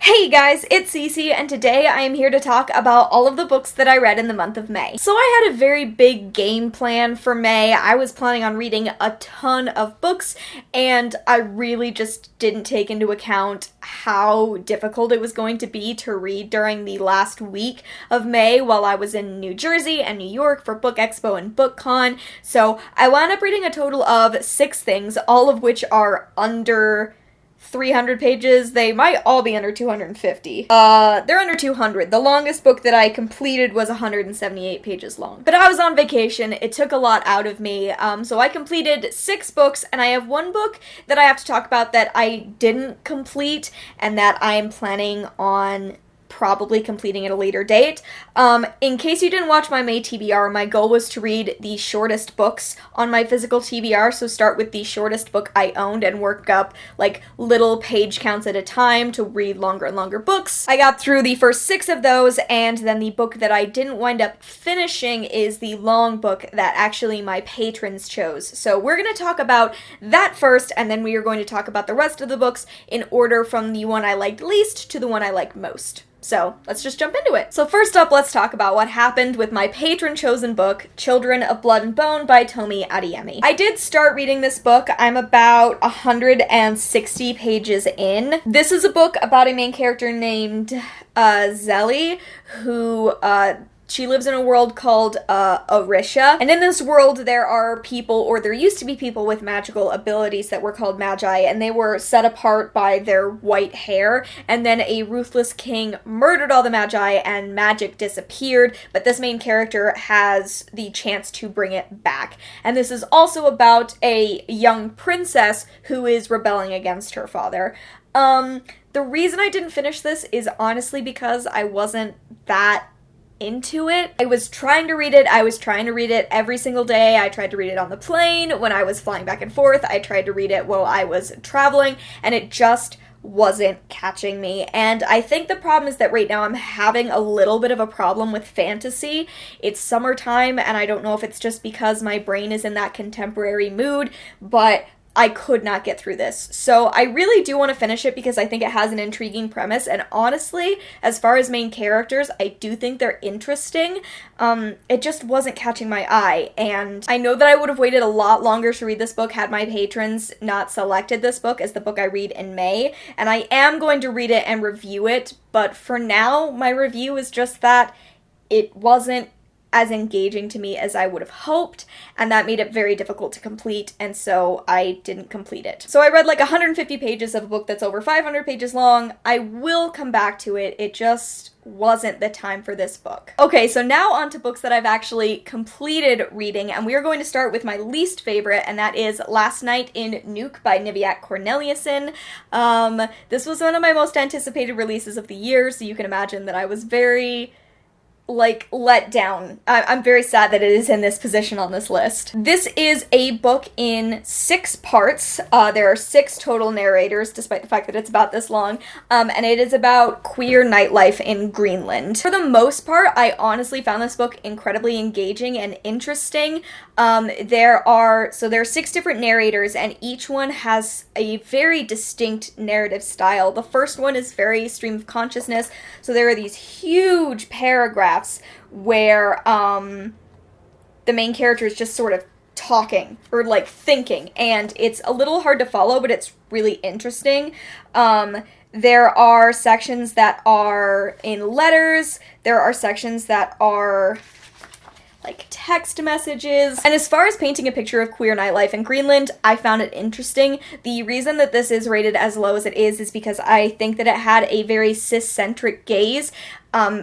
Hey guys, it's Cece, and today I am here to talk about all of the books that I read in the month of May. So I had a very big game plan for May. I was planning on reading a ton of books, and I really just didn't take into account how difficult it was going to be to read during the last week of May while I was in New Jersey and New York for Book Expo and BookCon. So I wound up reading a total of 6 things, all of which are under 300 pages. They might all be under 250. They're under 200. The longest book that I completed was 178 pages long. But I was on vacation. It took a lot out of me. So I completed 6 books, and I have one book that I have to talk about that I didn't complete and that I'm planning on probably completing at a later date. In case you didn't watch my May TBR, my goal was to read the shortest books on my physical TBR, so start with the shortest book I owned and work up like little page counts at a time to read longer and longer books. I got through the first 6 of those, and then the book that I didn't wind up finishing is the long book that actually my patrons chose. So we're going to talk about that first, and then we are going to talk about the rest of the books in order from the one I liked least to the one I liked most. So, let's just jump into it. So first up, let's talk about what happened with my patron-chosen book, Children of Blood and Bone by Tomi Adeyemi. I did start reading this book. I'm about 160 pages in. This is a book about a main character named Zelly, who she lives in a world called Orisha, and in this world there are people, or there used to be people with magical abilities that were called magi, and they were set apart by their white hair, and then a ruthless king murdered all the magi and magic disappeared, but this main character has the chance to bring it back. And this is also about a young princess who is rebelling against her father. The reason I didn't finish this is honestly because I wasn't that into it. I was trying to read it. I was trying to read it every single day. I tried to read it on the plane when I was flying back and forth. I tried to read it while I was traveling, and it just wasn't catching me. And I think the problem is that right now I'm having a little bit of a problem with fantasy. It's summertime, and I don't know if it's just because my brain is in that contemporary mood, but I could not get through this. So I really do want to finish it because I think it has an intriguing premise, and honestly, as far as main characters, I do think they're interesting. It just wasn't catching my eye, and I know that I would have waited a lot longer to read this book had my patrons not selected this book as the book I read in May, and I am going to read it and review it, but for now, my review is just that it wasn't as engaging to me as I would have hoped, and that made it very difficult to complete, and so I didn't complete it. So I read like 150 pages of a book that's over 500 pages long. I will come back to it. It just wasn't the time for this book. Okay, so now on to books that I've actually completed reading, and we are going to start with my least favorite, and that is Last Night in Nuuk by Niviaq Korneliussen. This was one of my most anticipated releases of the year, so you can imagine that I was very let down. I'm very sad that it is in this position on this list. This is a book in 6 parts. There are 6 total narrators, despite the fact that it's about this long, and it is about queer nightlife in Greenland. For the most part, I honestly found this book incredibly engaging and interesting. There are 6 different narrators, and each one has a very distinct narrative style. The first one is very stream of consciousness, so there are these huge paragraphs where the main character is just sort of talking or like thinking, and it's a little hard to follow, but it's really interesting. There are sections that are in letters, there are sections that are like text messages. And as far as painting a picture of queer nightlife in Greenland, I found it interesting. The reason that this is rated as low as it is because I think that it had a very cis-centric gaze,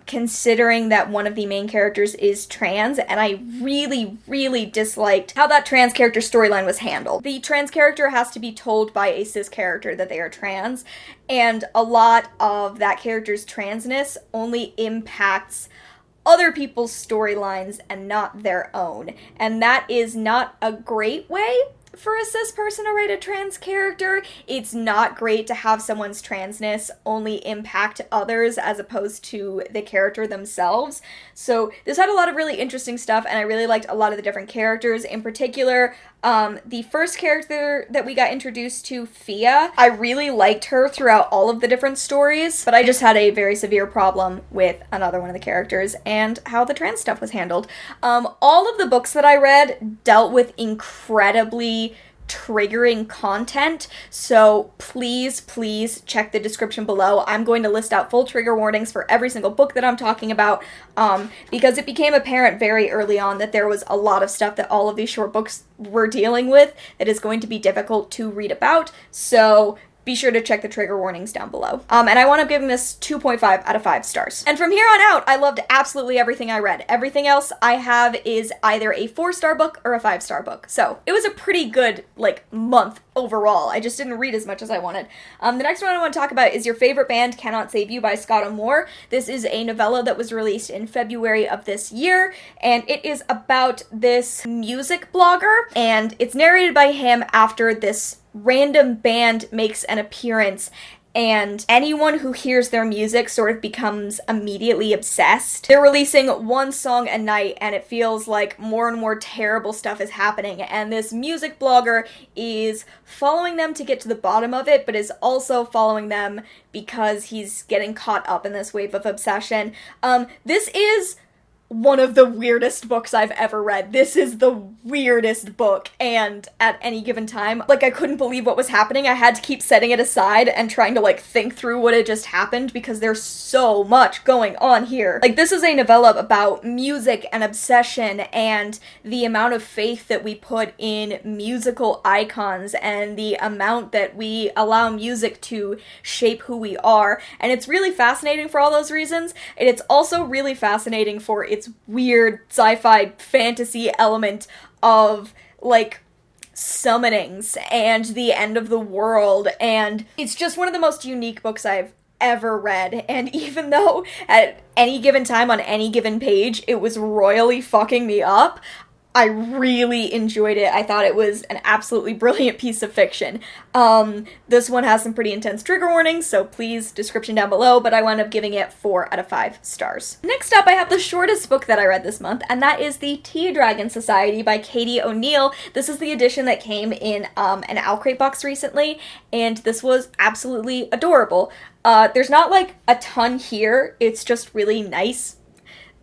considering that one of the main characters is trans, and I really, really disliked how that trans character storyline was handled. The trans character has to be told by a cis character that they are trans, and a lot of that character's transness only impacts other people's storylines and not their own. And that is not a great way for a cis person to write a trans character. It's not great to have someone's transness only impact others as opposed to the character themselves. So this had a lot of really interesting stuff, and I really liked a lot of the different characters. In particular, The first character that we got introduced to, Fia, I really liked her throughout all of the different stories, but I just had a very severe problem with another one of the characters and how the trans stuff was handled. All of the books that I read dealt with incredibly triggering content, so please check the description below. I'm going to list out full trigger warnings for every single book that I'm talking about, because it became apparent very early on that there was a lot of stuff that all of these short books were dealing with that is going to be difficult to read about, so be sure to check the trigger warnings down below. And I wound up giving this 2.5 out of 5 stars. And from here on out, I loved absolutely everything I read. Everything else I have is either a 4-star book or a 5-star book. So it was a pretty good, month overall. I just didn't read as much as I wanted. The next one I want to talk about is Your Favorite Band Cannot Save You by Scotto. This is a novella that was released in February of this year, and it is about this music blogger, and it's narrated by him after this random band makes an appearance, and anyone who hears their music sort of becomes immediately obsessed. They're releasing one song a night, and it feels like more and more terrible stuff is happening, and this music blogger is following them to get to the bottom of it, but is also following them because he's getting caught up in this wave of obsession. This is one of the weirdest books I've ever read. This is the weirdest book, and at any given time, I couldn't believe what was happening. I had to keep setting it aside and trying to, think through what had just happened because there's so much going on here. This is a novella about music and obsession and the amount of faith that we put in musical icons and the amount that we allow music to shape who we are, and it's really fascinating for all those reasons, and it's also really fascinating for its weird sci-fi fantasy element of summonings and the end of the world, and it's just one of the most unique books I've ever read. And even though at any given time on any given page it was royally fucking me up, I really enjoyed it. I thought it was an absolutely brilliant piece of fiction. This one has some pretty intense trigger warnings, so please, description down below, but I wound up giving it 4 out of 5 stars. Next up, I have the shortest book that I read this month, and that is The Tea Dragon Society by Katie O'Neill. This is the edition that came in an Owlcrate box recently, and this was absolutely adorable. There's not a ton here, it's just really nice.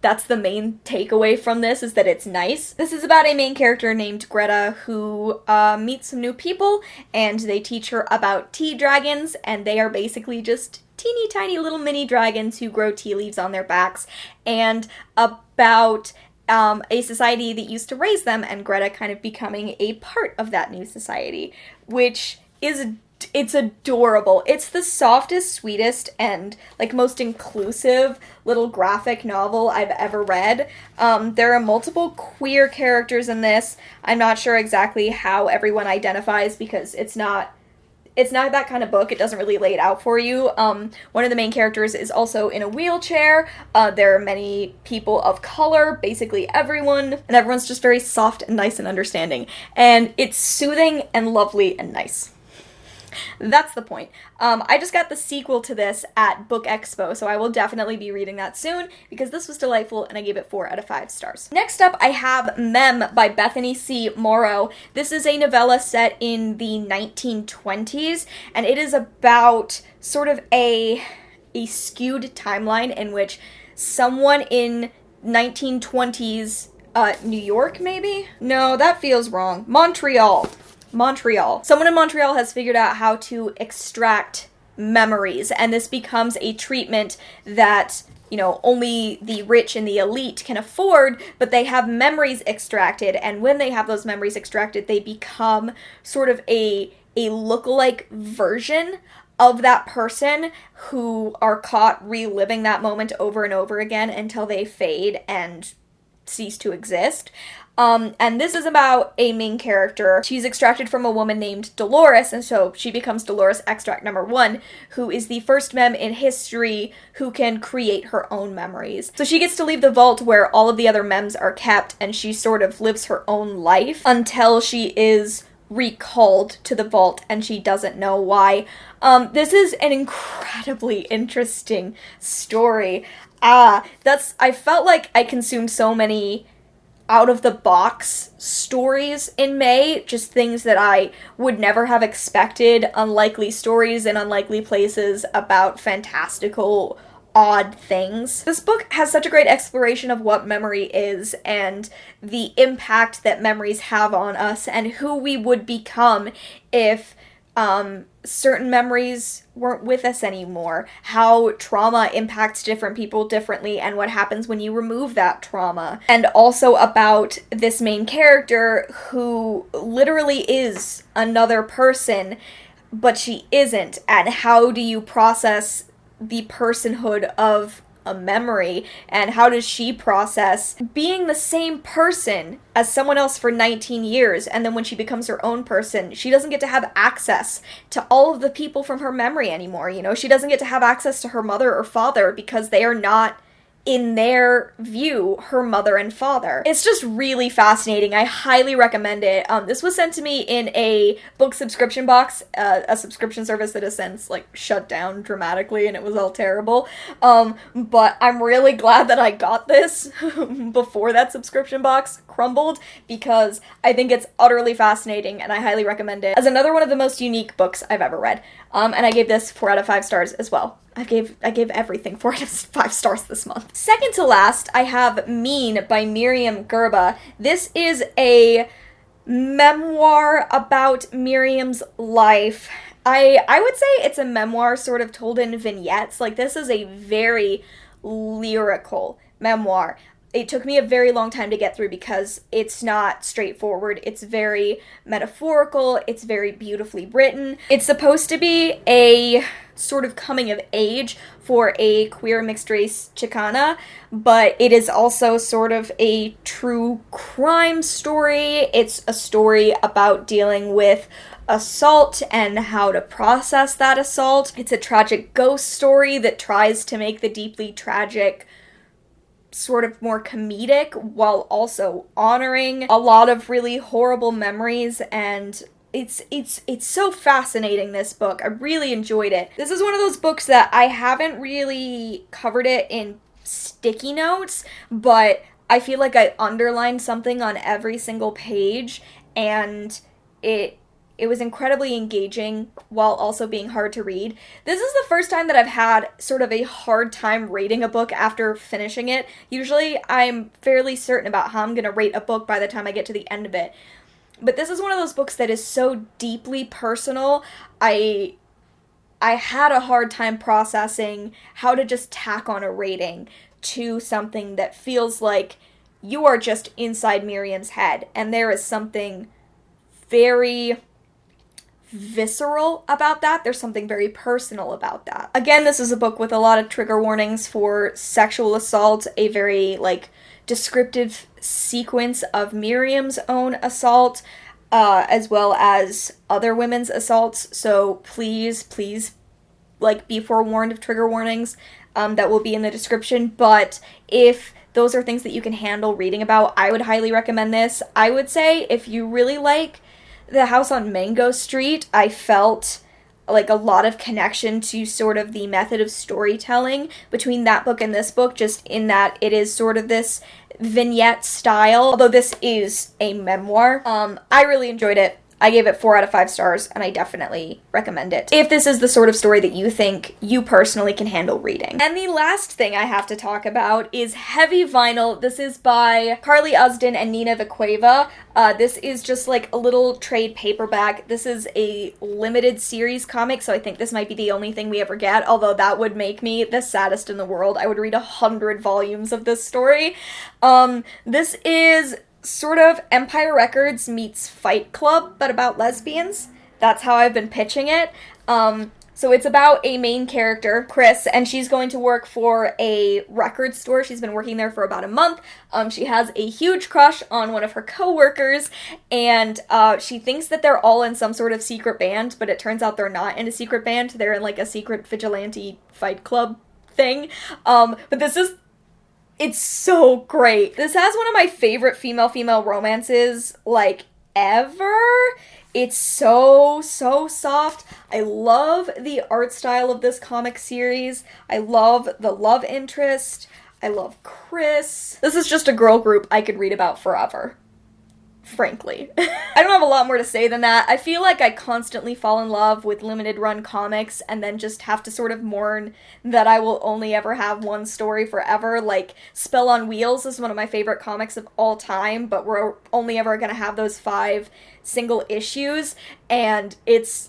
That's the main takeaway from this, is that it's nice. This is about a main character named Greta who meets some new people, and they teach her about tea dragons, and they are basically just teeny tiny little mini dragons who grow tea leaves on their backs, and about a society that used to raise them, and Greta kind of becoming a part of that new society, which is it's adorable. It's the softest, sweetest, and most inclusive little graphic novel I've ever read. There are multiple queer characters in this. I'm not sure exactly how everyone identifies because it's not that kind of book. It doesn't really lay it out for you. One of the main characters is also in a wheelchair. There are many people of color, basically everyone, and everyone's just very soft and nice and understanding. And it's soothing and lovely and nice. That's the point. I just got the sequel to this at Book Expo, so I will definitely be reading that soon because this was delightful and I gave it 4 out of 5 stars. Next up, I have Mem by Bethany C. Morrow. This is a novella set in the 1920s, and it is about sort of a skewed timeline in which someone in 1920s, New York maybe? No, that feels wrong. Montreal. Someone in Montreal has figured out how to extract memories, and this becomes a treatment that, only the rich and the elite can afford, but they have memories extracted, and when they have those memories extracted, they become sort of a lookalike version of that person who are caught reliving that moment over and over again until they fade and cease to exist. And this is about a main character. She's extracted from a woman named Dolores, and so she becomes Dolores Extract number 1, who is the first mem in history who can create her own memories. So she gets to leave the vault where all of the other mems are kept, and she sort of lives her own life until she is recalled to the vault, and she doesn't know why. This is an incredibly interesting story. I felt like I consumed so many out of the box stories in May, just things that I would never have expected, unlikely stories in unlikely places about fantastical, odd things. This book has such a great exploration of what memory is and the impact that memories have on us and who we would become if certain memories weren't with us anymore, how trauma impacts different people differently, and what happens when you remove that trauma. And also about this main character who literally is another person, but she isn't, and how do you process the personhood of a memory, and how does she process being the same person as someone else for 19 years, and then when she becomes her own person, she doesn't get to have access to all of the people from her memory anymore, you know? She doesn't get to have access to her mother or father because they are not, in their view, her mother and father. It's just really fascinating. I highly recommend it. This was sent to me in a book subscription box, a subscription service that has since, like, shut down dramatically, and it was all terrible. But I'm really glad that I got this before that subscription box crumbled, because I think it's utterly fascinating, and I highly recommend it as another one of the most unique books I've ever read. And I gave this 4 out of 5 stars as well. I gave everything 4 out of 5 stars this month. Second to last, I have Mean by Myriam Gurba. This is a memoir about Myriam's life. I would say it's a memoir sort of told in vignettes. Like, this is a very lyrical memoir. It took me a very long time to get through because it's not straightforward. It's very metaphorical. It's very beautifully written. It's supposed to be a sort of coming of age for a queer mixed race Chicana, but it is also sort of a true crime story. It's a story about dealing with assault and how to process that assault. It's a tragic ghost story that tries to make the deeply tragic sort of more comedic while also honoring a lot of really horrible memories, and it's so fascinating, this book. I really enjoyed it. This is one of those books that I haven't really covered it in sticky notes, but I feel like I underlined something on every single page, and it was incredibly engaging while also being hard to read. This is the first time that I've had sort of a hard time rating a book after finishing it. Usually I'm fairly certain about how I'm going to rate a book by the time I get to the end of it. But this is one of those books that is so deeply personal. I had a hard time processing how to just tack on a rating to something that feels like you are just inside Myriam's head, and there is something very visceral about that. There's something very personal about that. Again, this is a book with a lot of trigger warnings for sexual assault, a very, like, descriptive sequence of Myriam's own assault, as well as other women's assaults, so please, like, be forewarned of trigger warnings that will be in the description. But if those are things that you can handle reading about, I would highly recommend this. I would say if you really like The House on Mango Street, I felt like a lot of connection to sort of the method of storytelling between that book and this book, just in that it is sort of this vignette style, although this is a memoir. I really enjoyed it. I gave it 4 out of 5 stars, and I definitely recommend it if this is the sort of story that you think you personally can handle reading. And the last thing I have to talk about is Heavy Vinyl. This is by Carly Usdin and Nina Vakueva. This is just like a little trade paperback. This is a limited series comic, so I think this might be the only thing we ever get, although that would make me the saddest in the world. I would read 100 volumes of this story. This is sort of Empire Records meets Fight Club, but about lesbians. That's how I've been pitching it. So it's about a main character, Chris, and she's going to work for a record store. She's been working there for about a month. She has a huge crush on one of her co-workers, and she thinks that they're all in some sort of secret band, but it turns out they're not in a secret band. They're in, like, a secret vigilante fight club thing. But it's so great. This has one of my favorite female-female romances, like, ever. It's so soft. I love the art style of this comic series. I love the love interest. I love Chris. This is just a girl group I could read about forever. Frankly. I don't have a lot more to say than that. I feel like I constantly fall in love with limited run comics and then just have to sort of mourn that I will only ever have one story forever. Like, Spell on Wheels is one of my favorite comics of all time, but we're only ever gonna have those 5 single issues, and it's,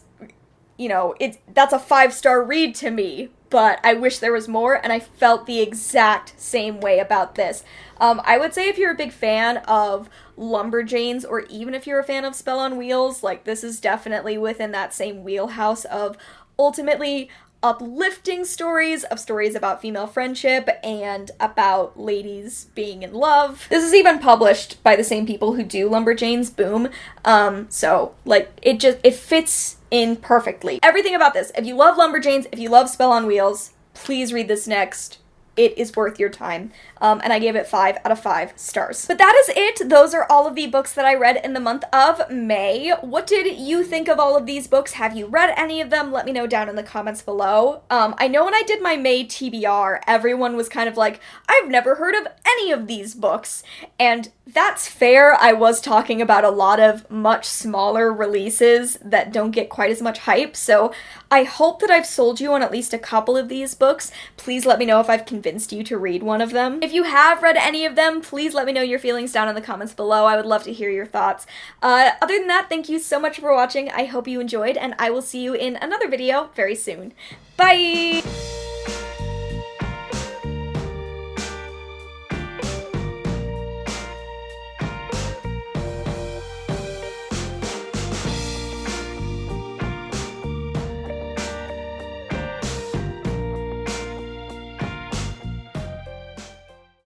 you know, that's a 5-star read to me, but I wish there was more, and I felt the exact same way about this. I would say if you're a big fan of Lumberjanes, or even if you're a fan of Spell on Wheels, like, this is definitely within that same wheelhouse of ultimately uplifting stories about female friendship and about ladies being in love. This is even published by the same people who do Lumberjanes, Boom. So, like, it fits in perfectly. Everything about this. If you love Lumberjanes, if you love Spell on Wheels, please read this next. It is worth your time. And I gave it 5 out of 5 stars. But that is it. Those are all of the books that I read in the month of May. What did you think of all of these books? Have you read any of them? Let me know down in the comments below. I know when I did my May TBR, everyone was kind of like, I've never heard of any of these books. And that's fair. I was talking about a lot of much smaller releases that don't get quite as much hype, so I hope that I've sold you on at least a couple of these books. Please let me know if I've convinced you to read one of them. If you have read any of them, please let me know your feelings down in the comments below. I would love to hear your thoughts. Other than that, thank you so much for watching. I hope you enjoyed, and I will see you in another video very soon. Bye!